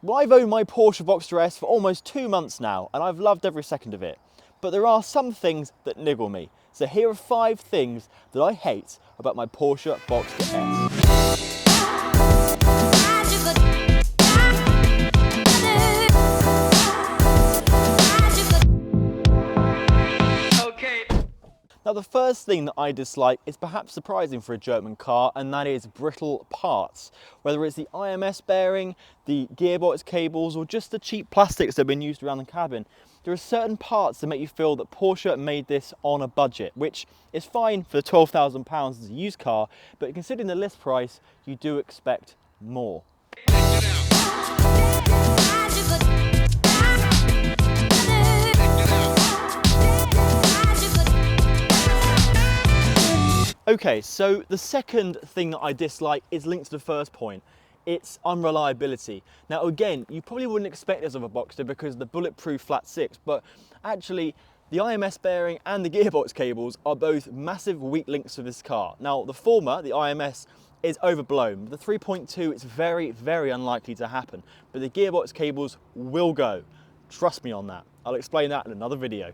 Well, I've owned my Porsche Boxster S for almost 2 months now, and I've loved every second of it. But there are some things that niggle me. So here are 5 things that I hate about my Porsche Boxster S. Now the first thing that I dislike is perhaps surprising for a German car, and that is brittle parts. Whether it's the IMS bearing, the gearbox cables, or just the cheap plastics that have been used around the cabin, there are certain parts that make you feel that Porsche made this on a budget, which is fine for £12,000 as a used car, but considering the list price, you do expect more. Okay, so the second thing that I dislike is linked to the first point. It's unreliability. Now again, you probably wouldn't expect this of a Boxster because of the bulletproof flat 6, but actually the IMS bearing and the gearbox cables are both massive weak links to this car. Now the former, the IMS, is overblown. The 3.2, it's very, very unlikely to happen, but the gearbox cables will go. Trust me on that. I'll explain that in another video.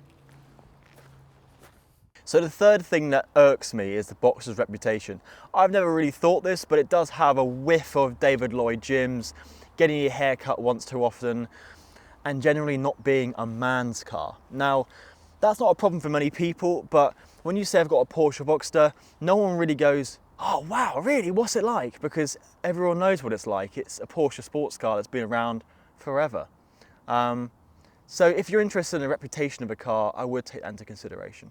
So the third thing that irks me is the Boxster's reputation. I've never really thought this, but it does have a whiff of David Lloyd Gyms, getting your hair cut once too often, and generally not being a man's car. Now, that's not a problem for many people, but when you say I've got a Porsche Boxster, no one really goes, oh wow, really, what's it like? Because everyone knows what it's like. It's a Porsche sports car that's been around forever. So if you're interested in the reputation of a car, I would take that into consideration.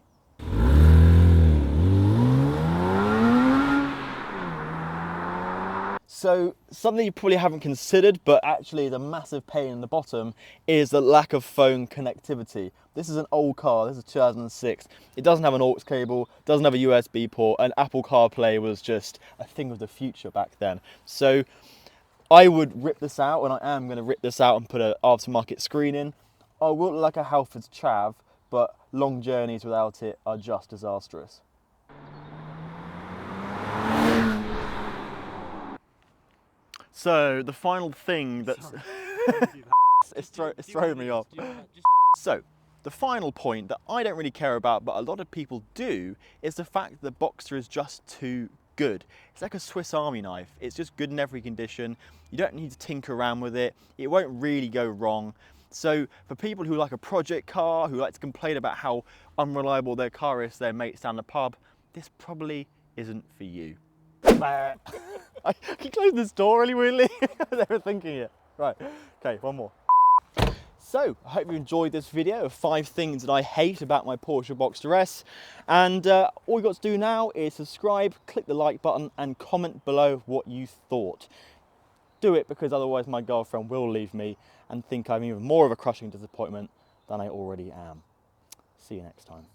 So something you probably haven't considered, but actually is a massive pain in the bottom, is the lack of phone connectivity. This is an old car, this is 2006. It doesn't have an aux cable, doesn't have a USB port, and Apple CarPlay was just a thing of the future back then. So I would rip this out, and I am going to rip this out and put an aftermarket screen in. I will look like a Halford's chav, but long journeys without it are just disastrous. So the final thing that's it's throwing me off. So the final point that I don't really care about, but a lot of people do, is the fact that the Boxster is just too good. It's like a Swiss Army knife. It's just good in every condition. You don't need to tinker around with it. It won't really go wrong. So for people who like a project car, who like to complain about how unreliable their car is to their mates down the pub, this probably isn't for you. I can close this door really weirdly. I was never thinking it. Right, okay, one more. So, I hope you enjoyed this video of 5 things that I hate about my Porsche Boxster S. And all you've got to do now is subscribe, click the like button, and comment below what you thought. Do it because otherwise my girlfriend will leave me and think I'm even more of a crushing disappointment than I already am. See you next time.